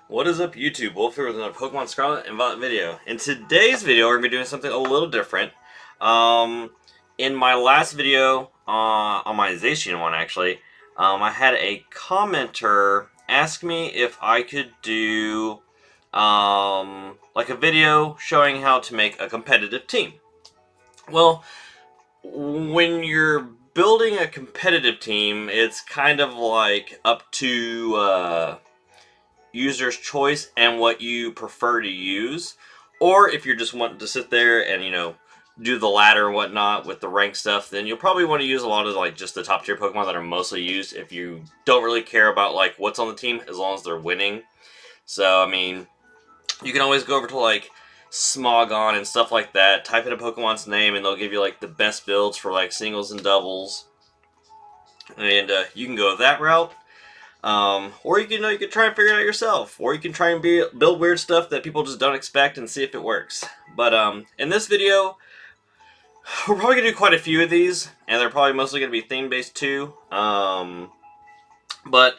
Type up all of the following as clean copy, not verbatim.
What is up, YouTube? Wolf here with another Pokemon Scarlet and Violet video. In today's video, we're going to be doing something a little different. In my last video, on my Zacian one actually, I had a commenter ask me if I could do like a video showing how to make a competitive team. Well, when you're building a competitive team, it's kind of like up to user's choice and what you prefer to use. Or if you're just wanting to sit there and, do the ladder and whatnot with the rank stuff, then you'll probably want to use a lot of like just the top tier Pokemon that are mostly used if you don't really care about like what's on the team as long as they're winning. So, I mean, you can always go over to like Smogon and stuff like that, type in a Pokemon's name, and they'll give you like the best builds for like singles and doubles. And you can go that route. Or you can try and figure it out yourself, or you can try and build weird stuff that people just don't expect and see if it works. But in this video, we're probably gonna do quite a few of these, and they're probably mostly gonna be theme based too. But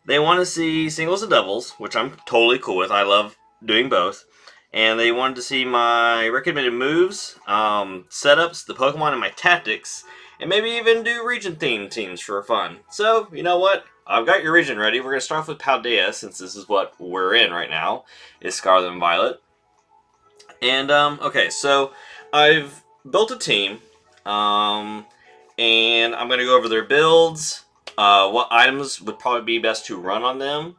they want to see singles and doubles, which I'm totally cool with. I love doing both. And they wanted to see my recommended moves, setups, the Pokemon, and my tactics, and maybe even do region-themed teams for fun. So, you know what? I've got your region ready. We're going to start off with Paldea, since this is what we're in right now, is Scarlet and Violet. And, okay, so I've built a team, and I'm going to go over their builds, what items would probably be best to run on them.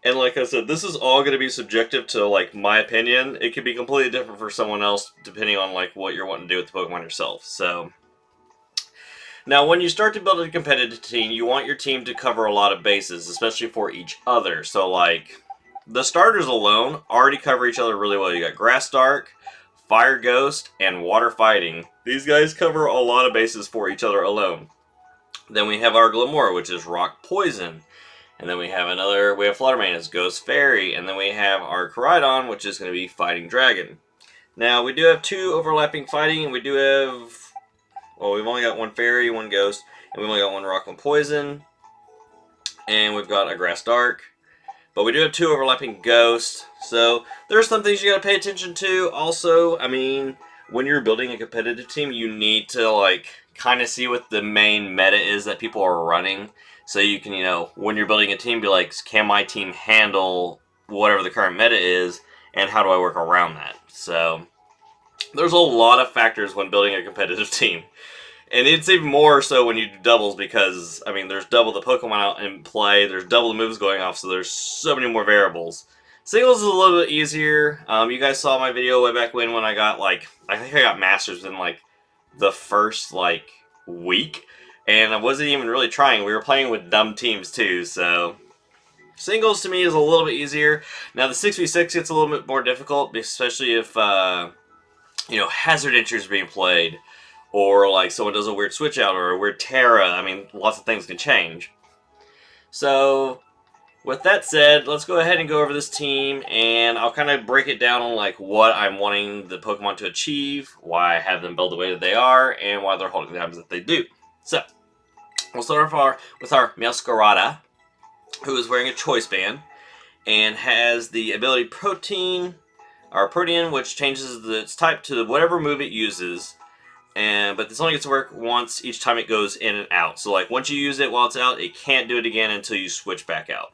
And like I said, this is all going to be subjective to, like, my opinion. It could be completely different for someone else, depending on, like, what you're wanting to do with the Pokemon yourself. So, now, when you start to build a competitive team, you want your team to cover a lot of bases, especially for each other. So, like, the starters alone already cover each other really well. You got Grass Dark, Fire Ghost, and Water Fighting. These guys cover a lot of bases for each other alone. Then we have our Glimmora, which is Rock Poison. And then we have Fluttermane as Ghost Fairy. And then we have our Koraidon, which is going to be Fighting Dragon. Now, we do have two overlapping fighting, and we do have... Well, we've only got one Fairy, one Ghost, and we've only got one Rock and Poison. And we've got a Grass Dark. But we do have two overlapping Ghosts. So, there's some things you gotta pay attention to. Also, I mean, when you're building a competitive team, you need to, like, kind of see what the main meta is that people are running. So you can, when you're building a team, be like, can my team handle whatever the current meta is, and how do I work around that? So, there's a lot of factors when building a competitive team. And it's even more so when you do doubles because, I mean, there's double the Pokemon out in play, there's double the moves going off, so there's so many more variables. Singles is a little bit easier. You guys saw my video way back when I got, like, I think I got Masters in, like, the first, like, week. And I wasn't even really trying. We were playing with dumb teams, too, so... Singles, to me, is a little bit easier. Now, the 6v6 gets a little bit more difficult, especially if, Hazard Entry is being played. Or, like, someone does a weird switch out, or a weird Terra. I mean, lots of things can change. So, with that said, let's go ahead and go over this team, and I'll kind of break it down on, like, what I'm wanting the Pokemon to achieve, why I have them build the way that they are, and why they're holding the items that they do. So, we'll start off with our Meowscarada, who is wearing a Choice Band, and has the ability Protein, which changes its type to whatever move it uses. But this only gets to work once each time it goes in and out. So, like, once you use it while it's out, it can't do it again until you switch back out.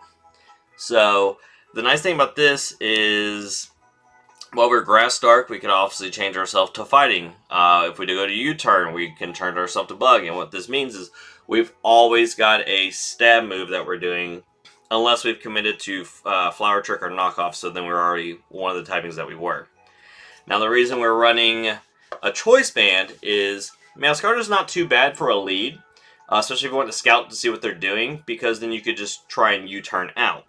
So, the nice thing about this is, while we're Grass Dark, we can obviously change ourselves to Fighting. If we do go to U-turn, we can turn ourselves to Bug. And what this means is, we've always got a stab move that we're doing, unless we've committed to Flower Trick or Knockoff, so then we're already one of the typings that we were. Now, the reason we're running a Choice Band is Meowscarada's not too bad for a lead, especially if you want to scout to see what they're doing, because then you could just try and U-turn out.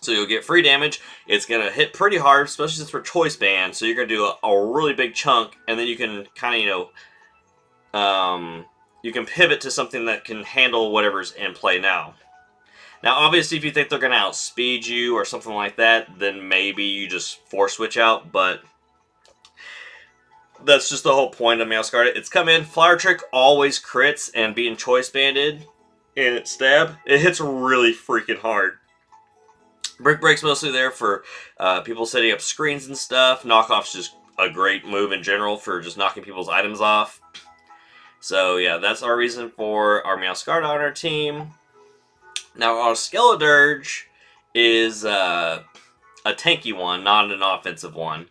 So you'll get free damage. It's going to hit pretty hard, especially since we're Choice Band, so you're going to do a really big chunk, and then you can kind of, you can pivot to something that can handle whatever's in play now. Now, obviously, if you think they're going to outspeed you or something like that, then maybe you just force switch out, but that's just the whole point of Meowscarada. It's come in, Flower Trick always crits, and being Choice Banded and its stab, it hits really freaking hard. Brick Break's mostly there for people setting up screens and stuff. Knockoff's just a great move in general for just knocking people's items off. So yeah, that's our reason for our Scarlet on our team. Now our Skeledirge is a tanky one, not an offensive one.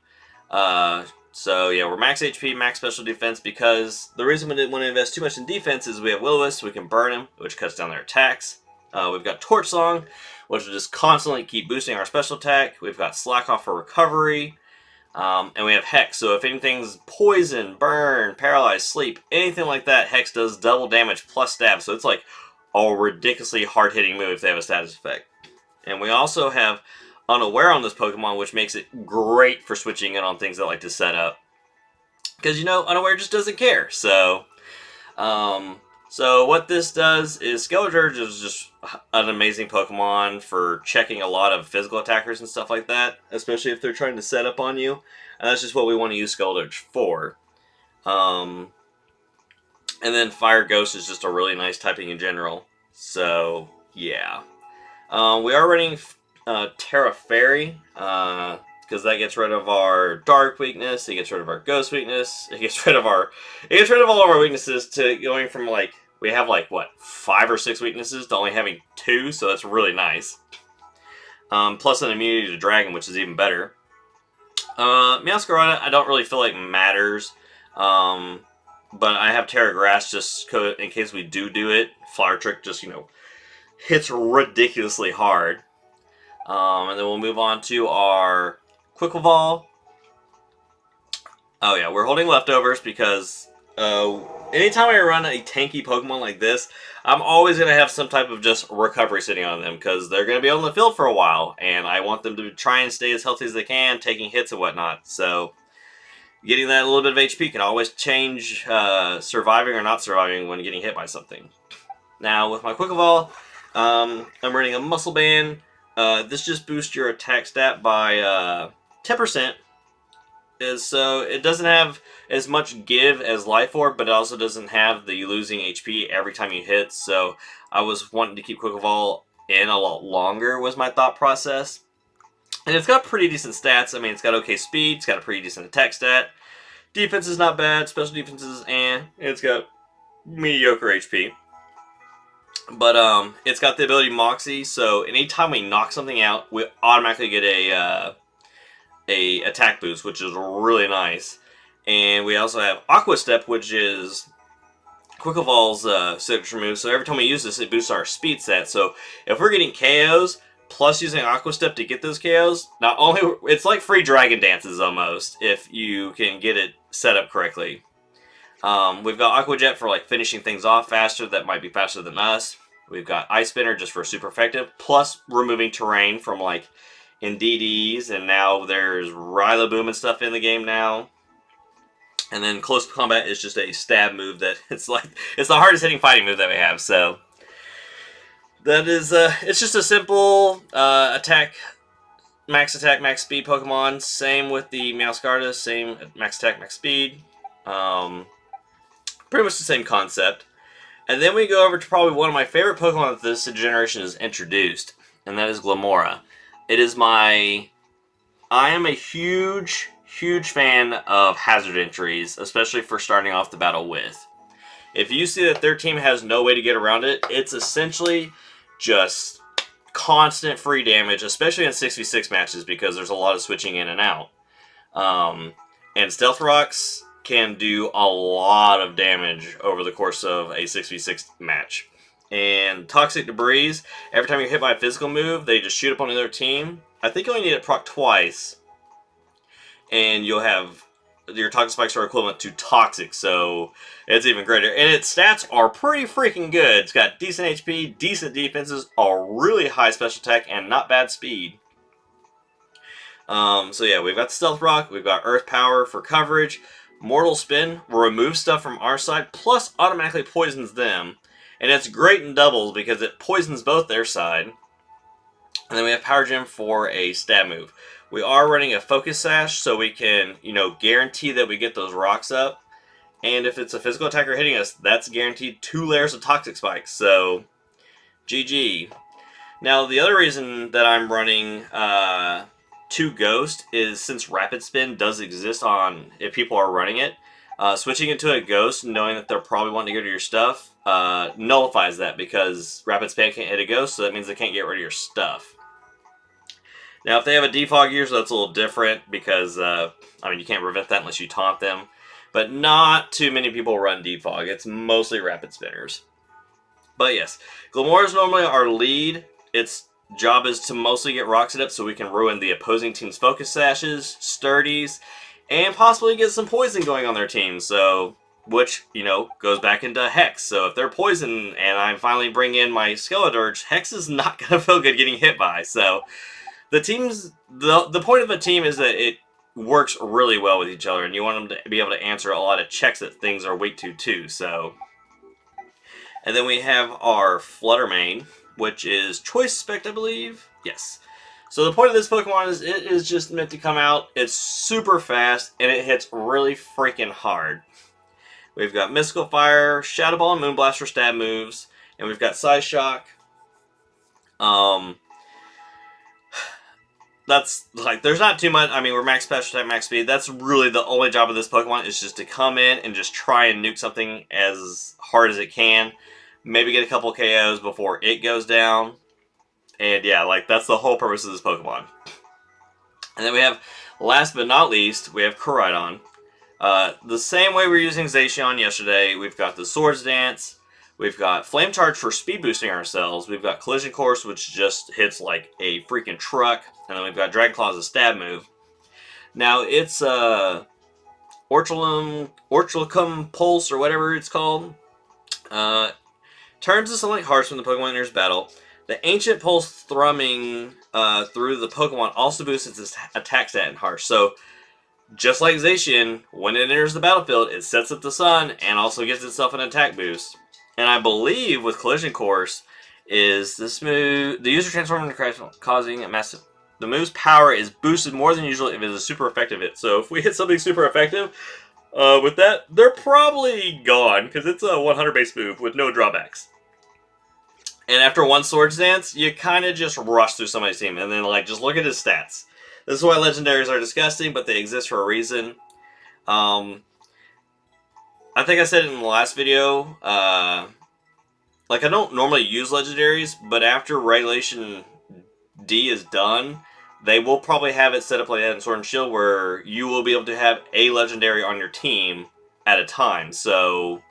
So yeah, we're max HP, max special defense, because the reason we didn't want to invest too much in defense is we have Will-O-Wisp, so we can burn him, which cuts down their attacks. We've got Torch Song, which will just constantly keep boosting our special attack. We've got Slack Off for recovery. And we have Hex, so if anything's poison, burn, paralyze, sleep, anything like that, Hex does double damage plus stab, so it's like a ridiculously hard-hitting move if they have a status effect. And we also have Unaware on this Pokemon, which makes it great for switching in on things that like to set up. Because, you know, Unaware just doesn't care. So what this does is Skeledirge is just an amazing Pokemon for checking a lot of physical attackers and stuff like that, especially if they're trying to set up on you. And that's just what we want to use Skeledirge for. And then Fire Ghost is just a really nice typing in general. So, yeah. We are running Terra Fairy, because that gets rid of our Dark weakness, it gets rid of our Ghost weakness, it gets rid of all of our weaknesses to going from like, we have like, what, 5 or 6 weaknesses to only having 2, so that's really nice. Plus an immunity to Dragon, which is even better. Meowscarada, I don't really feel like matters, but I have Terra Grass just in case we do it. Flower Trick just, you know, hits ridiculously hard. And then we'll move on to our Quickleval. Oh yeah, we're holding leftovers because anytime I run a tanky Pokemon like this, I'm always going to have some type of just recovery sitting on them because they're going to be on the field for a while, and I want them to try and stay as healthy as they can, taking hits and whatnot. So getting that little bit of HP can always change surviving or not surviving when getting hit by something. Now with my Quickleval, I'm running a Muscle Band. This just boosts your attack stat by 10%. So it doesn't have as much give as Life Orb, but it also doesn't have the losing HP every time you hit. So I was wanting to keep Quickleval in a lot longer was my thought process. And it's got pretty decent stats. I mean, it's got okay speed, it's got a pretty decent attack stat. Defense is not bad, special defense is it's got mediocre HP. But it's got the ability Moxie, so anytime we knock something out, we automatically get a attack boost, which is really nice. And we also have Aqua Step, which is Quickleval's signature move. So every time we use this, it boosts our speed stat. So if we're getting KOs plus using Aqua Step to get those KOs, not only it's like free Dragon Dances almost if you can get it set up correctly. We've got Aqua Jet for like finishing things off faster. That might be faster than us. We've got Ice Spinner just for super effective, plus removing terrain from like in DDs, and now there's Rillaboom and stuff in the game now. And then Close Combat is just a stab move that it's the hardest hitting fighting move that we have. So that is it's just a simple max attack, max speed Pokemon. Same with the Meowscarada, same max attack, max speed. Pretty much the same concept. And then we go over to probably one of my favorite Pokemon that this generation has introduced, and that is Glimmora. I am a huge fan of hazard entries, especially for starting off the battle with. If you see that their team has no way to get around it, it's essentially just constant free damage, especially in 6v6 matches because there's a lot of switching in and out. And Stealth Rocks can do a lot of damage over the course of a 6v6 match. And Toxic Debris, every time you're hit by a physical move, they just shoot up on another team. I think you only need it proc twice, and you'll have your Toxic Spikes are equivalent to Toxic, so it's even greater. And its stats are pretty freaking good. It's got decent HP, decent defenses, a really high special attack, and not bad speed. So yeah, we've got the Stealth Rock, we've got Earth Power for coverage. Mortal Spin removes stuff from our side, plus automatically poisons them. And it's great in doubles because it poisons both their side. And then we have Power Gem for a stab move. We are running a Focus Sash so we can, guarantee that we get those rocks up. And if it's a physical attacker hitting us, that's guaranteed 2 layers of Toxic Spikes. So, GG. Now, the other reason that I'm running 2 Ghost is since Rapid Spin does exist on, if people are running it, switching it to a Ghost, knowing that they're probably wanting to go to your stuff, nullifies that because Rapid Spin can't hit a Ghost, so that means they can't get rid of your stuff. Now, if they have a defog user, that's a little different because, I mean, you can't prevent that unless you taunt them. But not too many people run defog. It's mostly Rapid Spinners. But yes, Glimmora is normally our lead. Its job is to mostly get rocks up so we can ruin the opposing team's focus sashes, sturdies, and possibly get some poison going on their team. So, which, you know, goes back into Hex. So if they're poison and I finally bring in my Skeledirge, Hex is not going to feel good getting hit by. So the point of a team is that it works really well with each other, and you want them to be able to answer a lot of checks that things are weak to too. So, and then we have our Flutter main, which is Choice Spect, I believe. Yes. So the point of this Pokemon is it is just meant to come out. It's super fast and it hits really freaking hard. We've got Mystical Fire, Shadow Ball, and Moonblast for stab moves, and we've got Size Shock. That's, like, there's not too much. I mean, we're max special attack, max speed. That's really the only job of this Pokemon, is just to come in and just try and nuke something as hard as it can. Maybe get a couple KOs before it goes down. And yeah, like, that's the whole purpose of this Pokemon. And then we have, last but not least, we have Koraidon. The same way we were using Zacian yesterday, we've got the Swords Dance. We've got Flame Charge for speed boosting ourselves. We've got Collision Course, which just hits like a freaking truck. And then we've got Dragon Claw as a stab move. Now, it's Orchulcum Pulse, or whatever it's called. Turns to something like harsh when the Pokemon enters battle. The Ancient Pulse thrumming through the Pokemon also boosts its attack stat in harsh. So, just like Zacian, when it enters the battlefield, it sets up the sun and also gives itself an attack boost. And I believe with Collision Course is this move, the user transforms into crash, causing a massive. The move's power is boosted more than usual if it is a super effective hit. So if we hit something super effective with that, they're probably gone because it's a 100 base move with no drawbacks. And after one Swords Dance, you kind of just rush through somebody's team and then like just look at his stats. This is why legendaries are disgusting, but they exist for a reason. I think I said it in the last video, like I don't normally use legendaries, but after Regulation D is done, they will probably have it set up like that in Sword and Shield where you will be able to have a legendary on your team at a time. So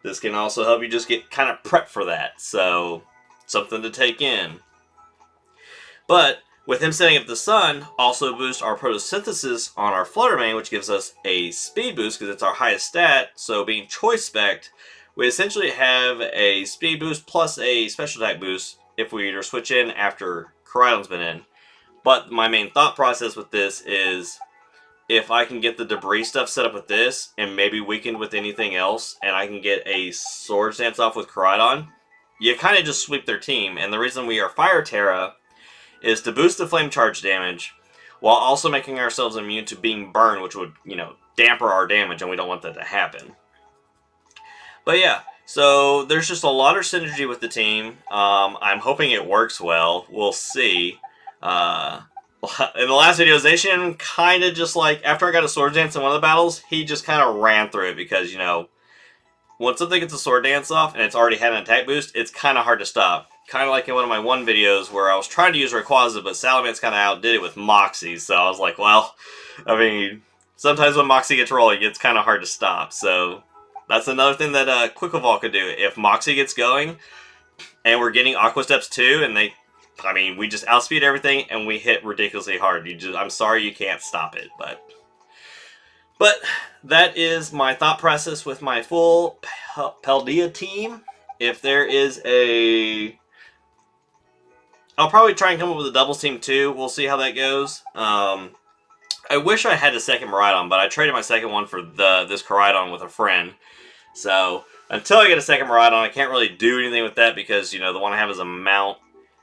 this can also help you just get kind of prepped for that. So something to take in. But with him setting up the sun, also boosts our photosynthesis on our Flutter main, which gives us a speed boost because it's our highest stat. So being Choice Spect, we essentially have a speed boost plus a special attack boost if we were to switch in after Koraidon's been in. But my main thought process with this is if I can get the debris stuff set up with this and maybe weakened with anything else and I can get a Swords Dance off with Koraidon, you kind of just sweep their team. And the reason we are Fire Terra is to boost the flame charge damage while also making ourselves immune to being burned, which would, you know, damper our damage, and we don't want that to happen. But yeah, so there's just a lot of synergy with the team. I'm hoping it works well. We'll see. In the last video, Zacian kind of just like, after I got a Sword Dance in one of the battles, he just kind of ran through it because, you know, once something gets a Sword Dance off and it's already had an attack boost, it's kind of hard to stop. Kind of like in one of my one videos where I was trying to use Rayquaza, but Salamence kind of outdid it with Moxie. So I was like, well, I mean, sometimes when Moxie gets rolling, it's kind of hard to stop. So that's another thing that Quick Evolve could do. If Moxie gets going and we're getting Aqua Steps too, and I mean, we just outspeed everything and we hit ridiculously hard. I'm sorry you can't stop it, but that is my thought process with my full Paldea team. If there is I'll probably try and come up with a doubles team too. We'll see how that goes. I wish I had a second Miraidon, but I traded my second one for this Koraidon with a friend. So until I get a second Miraidon, I can't really do anything with that because, you know, the one I have is a mount.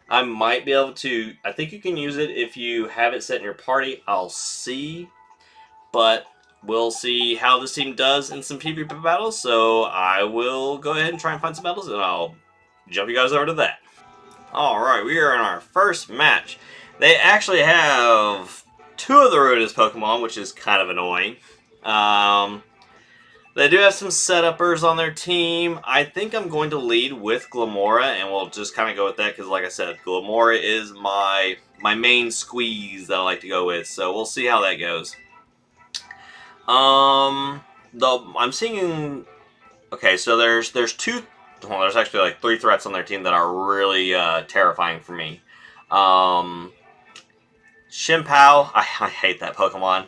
I might be able to, I think you can use it if you have it set in your party. I'll see. But we'll see how this team does in some PvP battles. So I will go ahead and try and find some battles and I'll jump you guys over to that. Alright, we are in our first match. They actually have 2 of the Ruinous Pokemon, which is kind of annoying. They do have some setuppers on their team. I think I'm going to lead with Glimmora, and we'll just kind of go with that because, like I said, Glimmora is my main squeeze that I like to go with. So we'll see how that goes. I'm seeing. Okay, so there's 2. Well, there's actually like 3 threats on their team that are really terrifying for me. Shimpao, I hate that Pokemon.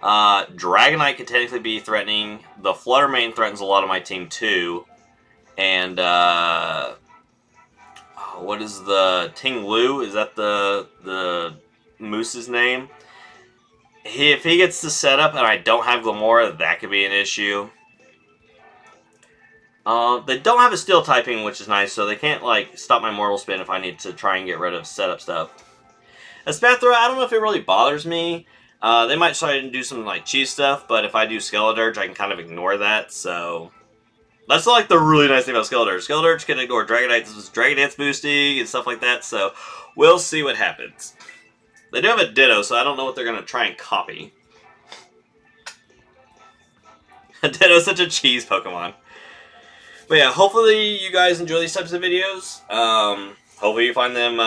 Dragonite could technically be threatening. The Fluttermane threatens a lot of my team too. And what is the Ting-Lu? Is that the Moose's name? If he gets the setup and I don't have Glimmora, that could be an issue. They don't have a Steel typing, which is nice, so they can't like stop my Mortal Spin if I need to try and get rid of setup stuff. A Spathra, I don't know if it really bothers me. They might try and do some like cheese stuff, but if I do Skeledirge, I can kind of ignore that. So that's like the really nice thing about Skeledirge. Skeledirge can ignore Dragonite's Dragon Dance boosting and stuff like that. So we'll see what happens. They do have a Ditto, so I don't know what they're gonna try and copy. Ditto's such a cheese Pokemon. But yeah, hopefully you guys enjoy these types of videos. Hopefully you find them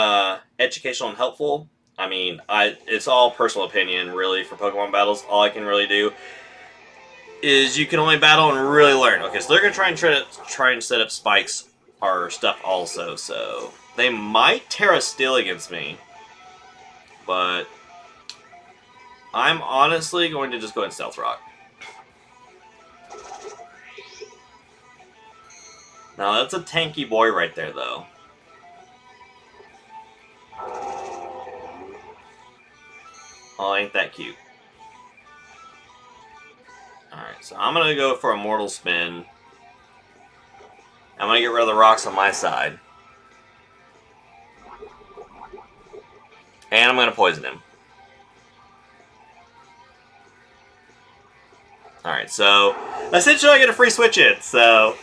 educational and helpful. I mean, it's all personal opinion, really, for Pokemon battles. All I can really do is you can only battle and really learn. Okay, so they're going to try and set up spikes or stuff also, so they might Terra Steel against me. But I'm honestly going to just go and Stealth Rock. Now, that's a tanky boy right there, though. Oh, ain't that cute. Alright, so I'm going to go for a Mortal Spin. I'm going to get rid of the rocks on my side. And I'm going to poison him. Alright, so essentially I get a free switch in, so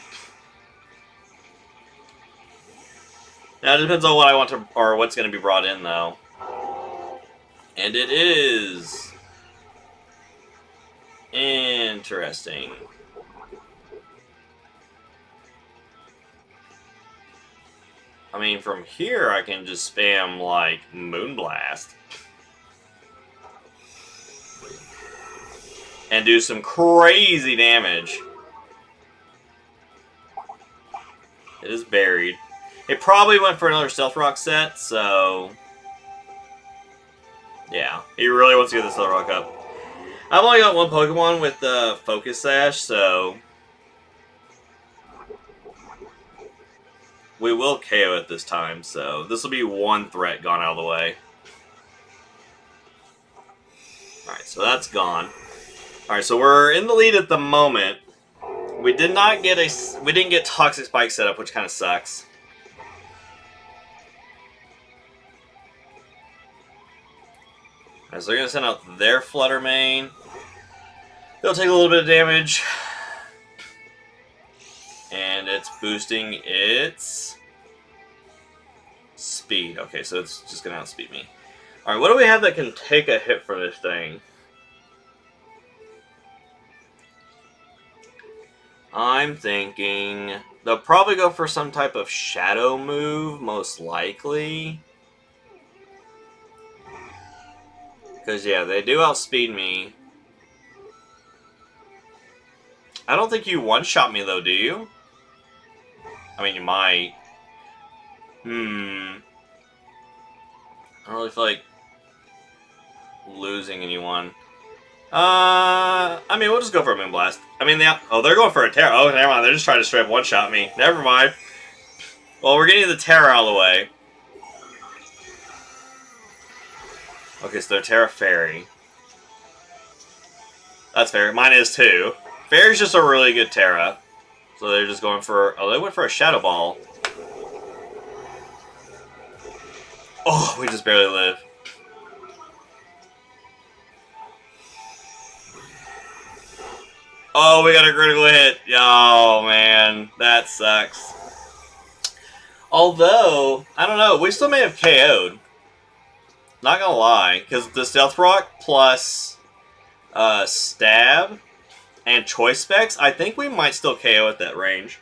now it depends on what I want to, or what's going to be brought in, though. And it is interesting. I mean, from here I can just spam like Moonblast and do some crazy damage. It is buried. It probably went for another Stealth Rock set, so yeah, he really wants to get the Stealth Rock up. I've only got one Pokemon with the Focus Sash, so we will KO it this time, so this will be one threat gone out of the way. Alright, so that's gone. Alright, so we're in the lead at the moment. We didn't get Toxic Spike set up, which kind of sucks. Alright, so they're going to send out their Fluttermane. They'll take a little bit of damage. And it's boosting its speed. Okay, so it's just going to outspeed me. Alright, what do we have that can take a hit from this thing? I'm thinking they'll probably go for some type of shadow move, most likely. Because, yeah, they do outspeed me. I don't think you one-shot me, though, do you? I mean, you might. I don't really feel like losing anyone. I mean, we'll just go for a Moonblast. I mean, they're going for a Terra. Oh, never mind. They're just trying to straight up one-shot me. Never mind. Well, we're getting the Terra out of the way. Okay, so they're Terra Fairy. That's fair. Mine is too. Fairy's just a really good Terra. So they're just going for... Oh, they went for a Shadow Ball. Oh, we just barely live. Oh, we got a critical hit. Oh, man. That sucks. Although, I don't know, we still may have KO'd. Not gonna lie, because the Stealth Rock plus Stab and Choice Specs, I think we might still KO at that range.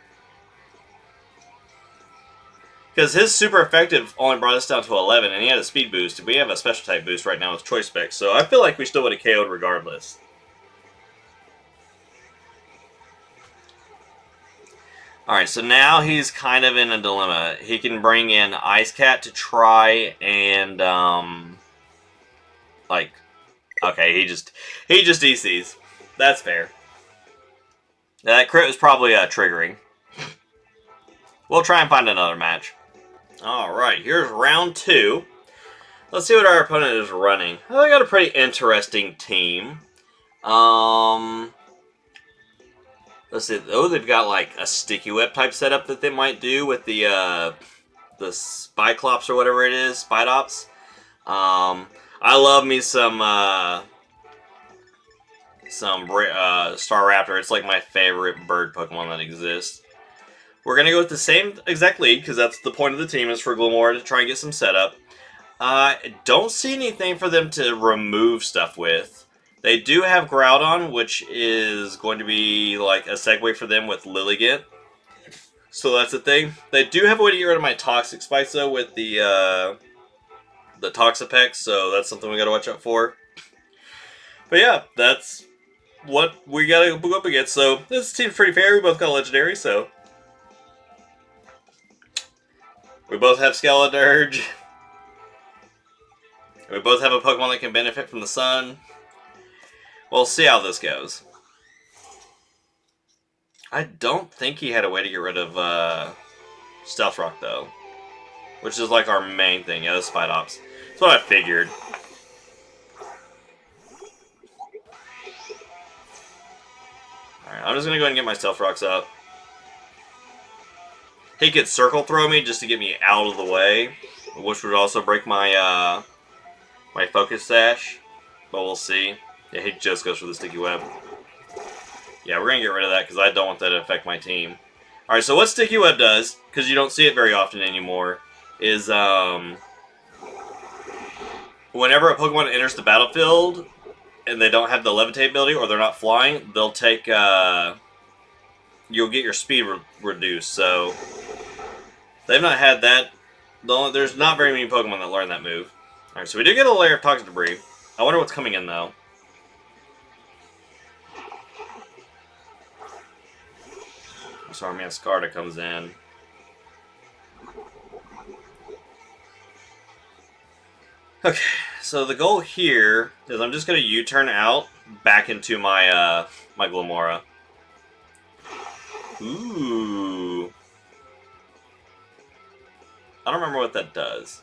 Because his super effective only brought us down to 11, and he had a speed boost. We have a special type boost right now with Choice Specs, so I feel like we still would have KO'd regardless. Alright, so now he's kind of in a dilemma. He can bring in Ice Cat to try and, like, okay, he just DCs. That's fair. That crit was probably triggering. We'll try and find another match. Alright, here's round 2. Let's see what our opponent is running. Oh, they got a pretty interesting team. Let's see. Oh, they've got like a sticky web type setup that they might do with the Spyclops or whatever it is, Spidops. I love me some Staraptor. It's like my favorite bird Pokemon that exists. We're gonna go with the same exact lead because that's the point of the team, is for Glimmora to try and get some setup. Don't see anything for them to remove stuff with. They do have Groudon, which is going to be like a segue for them with Lilligant. So that's the thing. They do have a way to get rid of my Toxic Spikes though with the Toxapex, so that's something we gotta watch out for. But yeah, that's what we gotta go up against. So this team's pretty fair. We both got a legendary, so we both have Skeledirge. We both have a Pokemon that can benefit from the sun. We'll see how this goes. I don't think he had a way to get rid of Stealth Rock, though. Which is like our main thing. Yeah, the Spidops. That's what I figured. Alright, I'm just going to go ahead and get my Stealth Rocks up. He could Circle Throw me just to get me out of the way. Which would also break my my Focus Sash. But we'll see. Yeah, he just goes for the Sticky Web. Yeah, we're going to get rid of that because I don't want that to affect my team. Alright, so what Sticky Web does, because you don't see it very often anymore, is whenever a Pokemon enters the battlefield and they don't have the Levitate ability or they're not flying, they'll take, you'll get your speed reduced. So they've not had that. There's not very many Pokemon that learn that move. Alright, so we do get a layer of Toxic Debris. I wonder what's coming in, though. So our man Scarlet comes in. Okay, so the goal here is I'm just going to U-turn out back into my my Glimmora. Ooh. I don't remember what that does.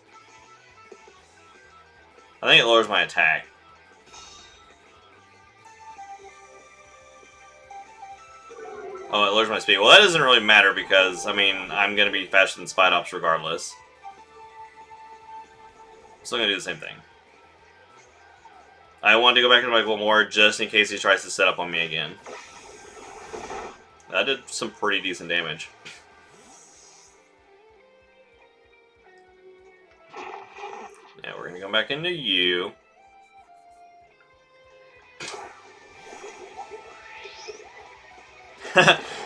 I think it lowers my attack. Oh, it lowers my speed. Well, that doesn't really matter because, I mean, I'm going to be faster than Spidops regardless. So I'm going to do the same thing. I want to go back into my Glimmora just in case he tries to set up on me again. That did some pretty decent damage. Now we're going to go back into you.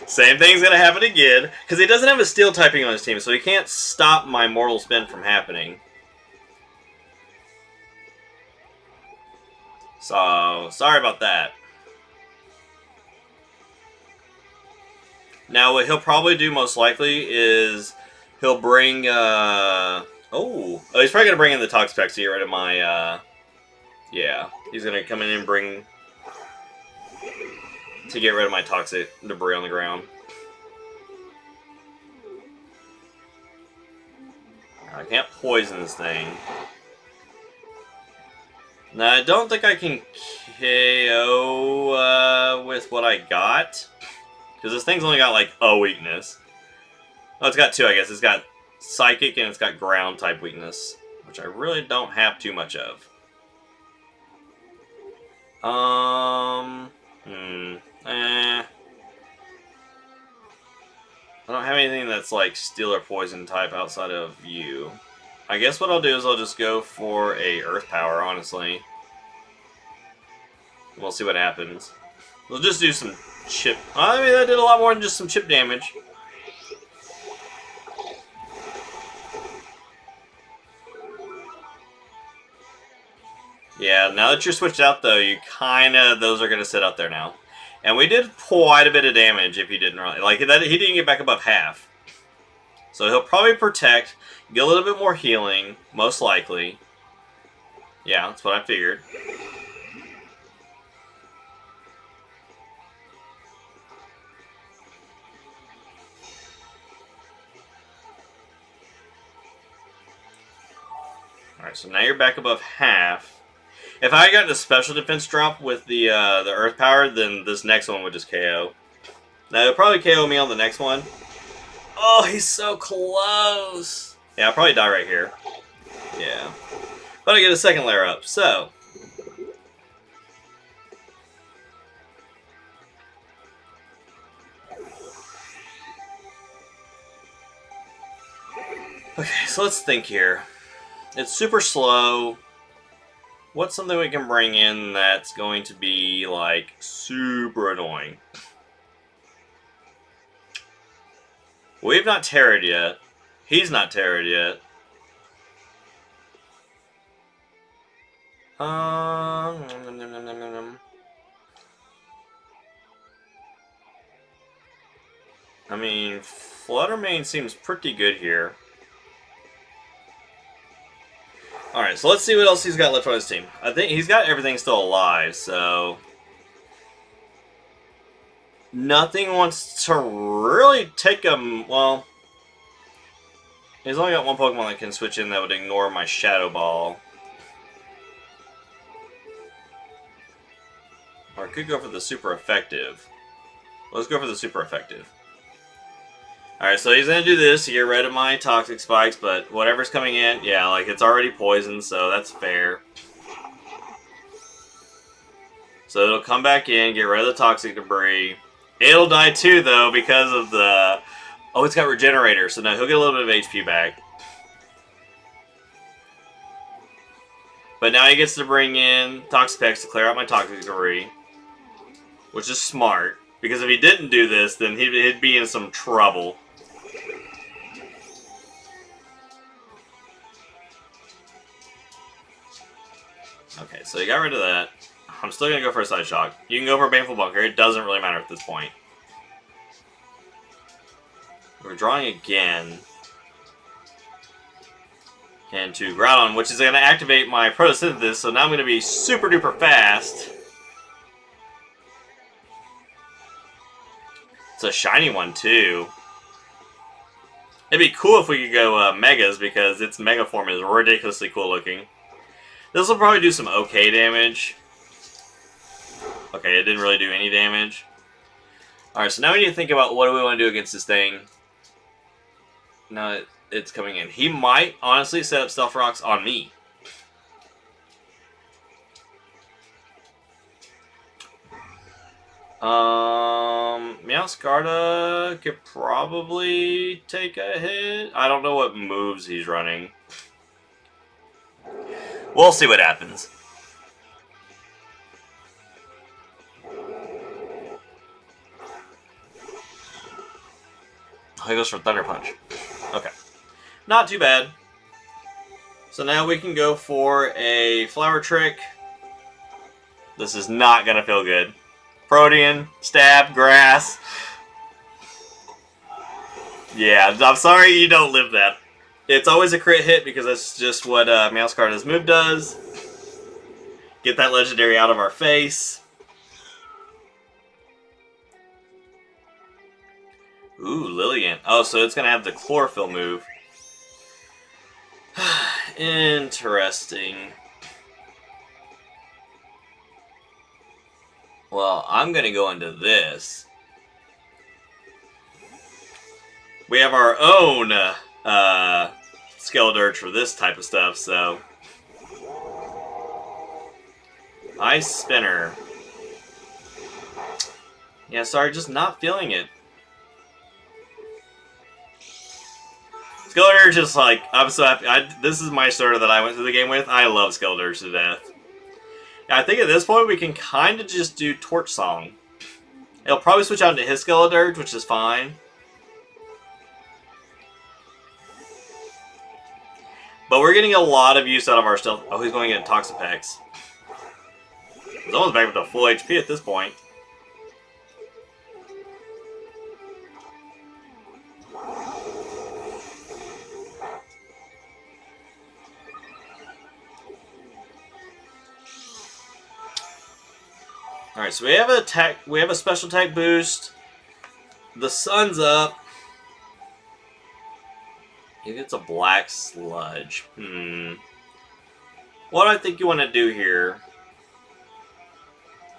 Same thing's going to happen again, because he doesn't have a Steel typing on his team, so he can't stop my Mortal Spin from happening. So, sorry about that. Now, what he'll probably do most likely is he'll bring, he's probably going to bring in the Toxapex to get rid of my, yeah. He's going to come in and bring, to get rid of my Toxic Debris on the ground. I can't poison this thing. Now, I don't think I can KO with what I got. Because this thing's only got, like, a weakness. Oh, it's got two, I guess. It's got Psychic and it's got Ground type weakness. Which I really don't have too much of. I don't have anything that's like steel or poison type outside of you. I guess what I'll do is I'll just go for a earth power, honestly. We'll see what happens. We'll just do some chip. I mean, that did a lot more than just some chip damage. Yeah, now that you're switched out, though, you those are going to sit out there now. And we did quite a bit of damage if you didn't really. Like, that, he didn't get back above half. So he'll probably protect, get a little bit more healing, most likely. Yeah, that's what I figured. Alright, so now you're back above half. If I got the special defense drop with the earth power, then this next one would just KO. Now, it'll probably KO me on the next one. Oh, he's so close! Yeah, I'll probably die right here. Yeah. But I get a second layer up, so... Okay, so let's think here. It's super slow. What's something we can bring in that's going to be, like, super annoying? We've not terrored yet. He's not terrored yet. I mean, Fluttermane seems pretty good here. Alright, so let's see what else he's got left on his team. I think he's got everything still alive, so... Nothing wants to really take him... Well... He's only got one Pokemon that can switch in that would ignore my Shadow Ball. Or I could go for the super effective. Let's go for the super effective. Alright, so he's going to do this to get rid of my Toxic Spikes, but whatever's coming in, yeah, like, it's already poisoned, so that's fair. So it'll come back in, get rid of the Toxic Debris. It'll die too, though, because of the... Oh, it's got Regenerator, so now he'll get a little bit of HP back. But now he gets to bring in Toxapex to clear out my Toxic Debris. Which is smart, because if he didn't do this, then he'd be in some trouble. Okay, so you got rid of that. I'm still going to go for a Side Shock. You can go for a Baneful Bunker. It doesn't really matter at this point. We're drawing again. Into Groudon, which is going to activate my Photosynthesis, so now I'm going to be super duper fast. It's a shiny one, too. It'd be cool if we could go Megas, because its Mega form is ridiculously cool looking. This will probably do some okay damage. Okay, it didn't really do any damage. Alright, so now we need to think about what do we want to do against this thing. Now it's coming in. He might, honestly, set up Stealth Rocks on me. Meowscarda could probably take a hit. I don't know what moves he's running. We'll see what happens. He goes for Thunder Punch. Okay. Not too bad. So now we can go for a Flower Trick. This is not going to feel good. Protean, Stab, Grass. Yeah, I'm sorry you don't live that. It's always a crit hit because that's just what Meowscarda's move does. Get that legendary out of our face. Ooh, Lillian. Oh, so it's going to have the Chlorophyll move. Interesting. Well, I'm going to go into this. We have our own Skeledirge for this type of stuff, so... Ice Spinner. Yeah, sorry, just not feeling it. Skeletor just like, I'm so happy. This is my starter that I went through the game with. I love Skeletor to death. I think at this point we can kind of just do Torch Song. It'll probably switch out into his Skeletor, which is fine. But we're getting a lot of use out of our stealth. Oh, he's going to get Toxapex. He's almost back up to full HP at this point. Alright, so we have an attack. We have a special attack boost. The sun's up. He gets a black sludge. What do I think you want to do here?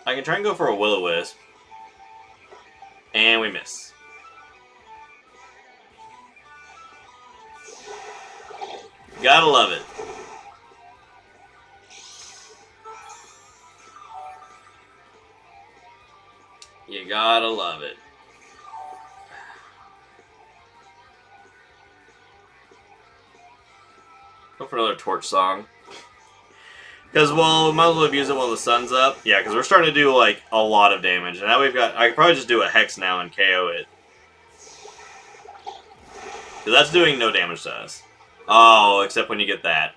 I can try and go for a Will-O-Wisp. And we miss. Gotta love it. You gotta love it. Go for another Torch Song. Because, well, we might as well abuse it while the sun's up. Yeah, because we're starting to do, like, a lot of damage. And now we've got... I could probably just do a Hex now and KO it. Because that's doing no damage to us. Oh, except when you get that.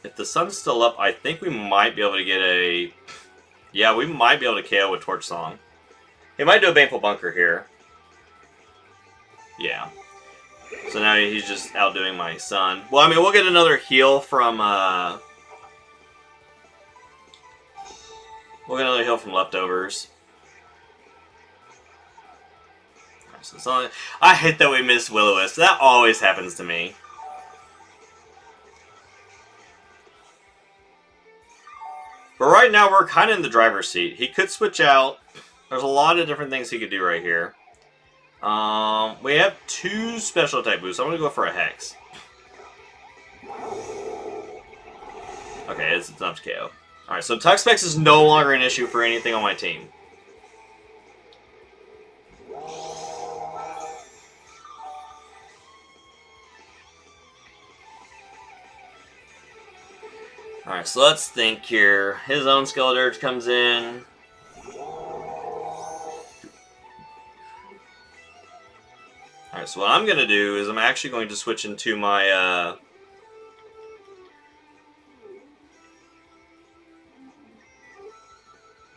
If the sun's still up, I think we might be able to get a... Yeah, we might be able to KO with Torch Song. He might do a Baneful Bunker here. Yeah. So now he's just outdoing my son. Well, I mean, we'll get another heal from, We'll get another heal from leftovers. Right, so it's only... I hate that we missed Will-O-Wisp. That always happens to me. But right now, we're kind of in the driver's seat. He could switch out. There's a lot of different things he could do right here. We have 2 special attack boosts. I'm going to go for a Hex. Okay, it's enough to KO. Alright, so Toxapex is no longer an issue for anything on my team. Alright, so let's think here. His own Skeletor comes in. Alright, so what I'm going to do is I'm actually going to switch into my...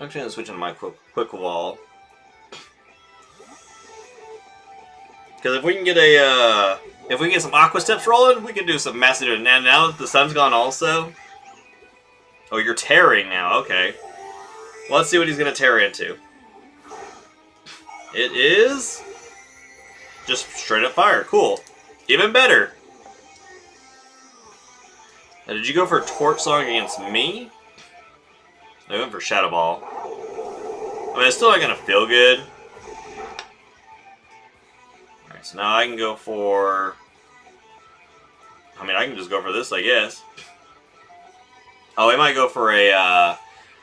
I'm actually going to switch into my Quick Wall. Because if we can get a... if we can get some Aqua Steps rolling, we can do some massive damage. Now that the sun's gone also... Oh, you're tearing now. Okay. Well, let's see what he's going to tear into. It is... just straight up fire. Cool. Even better. Now, did you go for Torch Song against me? I went for Shadow Ball. I mean, it's still not going to feel good. Alright, so now I can go for... I mean, I can just go for this, I guess. Oh, we might go for a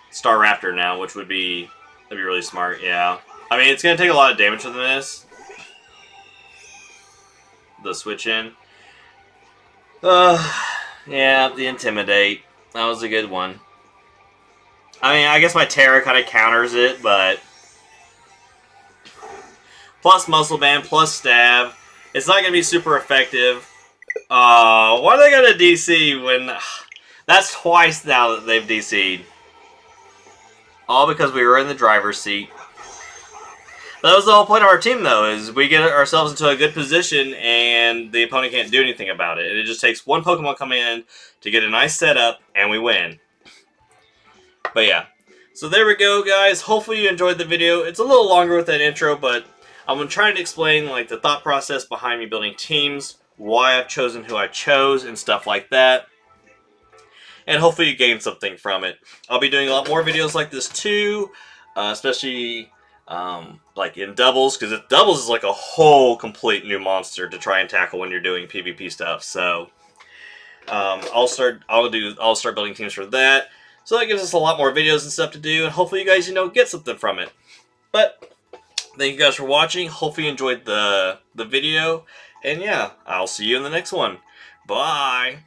Star Raptor now, which would be... that'd be really smart, yeah. I mean, it's going to take a lot of damage from this. The switch in. Yeah, the Intimidate. That was a good one. I mean, I guess my Terra kind of counters it, but... plus Muscle Band, plus Stab. It's not going to be super effective. Why are they going to DC when... That's twice now that they've DC'd. All because we were in the driver's seat. That was the whole point of our team, though, is we get ourselves into a good position and the opponent can't do anything about it. It just takes one Pokemon coming in to get a nice setup, and we win. But yeah. So there we go, guys. Hopefully you enjoyed the video. It's a little longer with that intro, but I'm trying to explain like the thought process behind me building teams, why I've chosen who I chose, and stuff like that. And hopefully you gain something from it. I'll be doing a lot more videos like this too, especially like in doubles, because doubles is like a whole complete new monster to try and tackle when you're doing PvP stuff. So I'll start building teams for that. So that gives us a lot more videos and stuff to do, and hopefully you guys, get something from it. But thank you guys for watching. Hopefully you enjoyed the video. And yeah, I'll see you in the next one. Bye!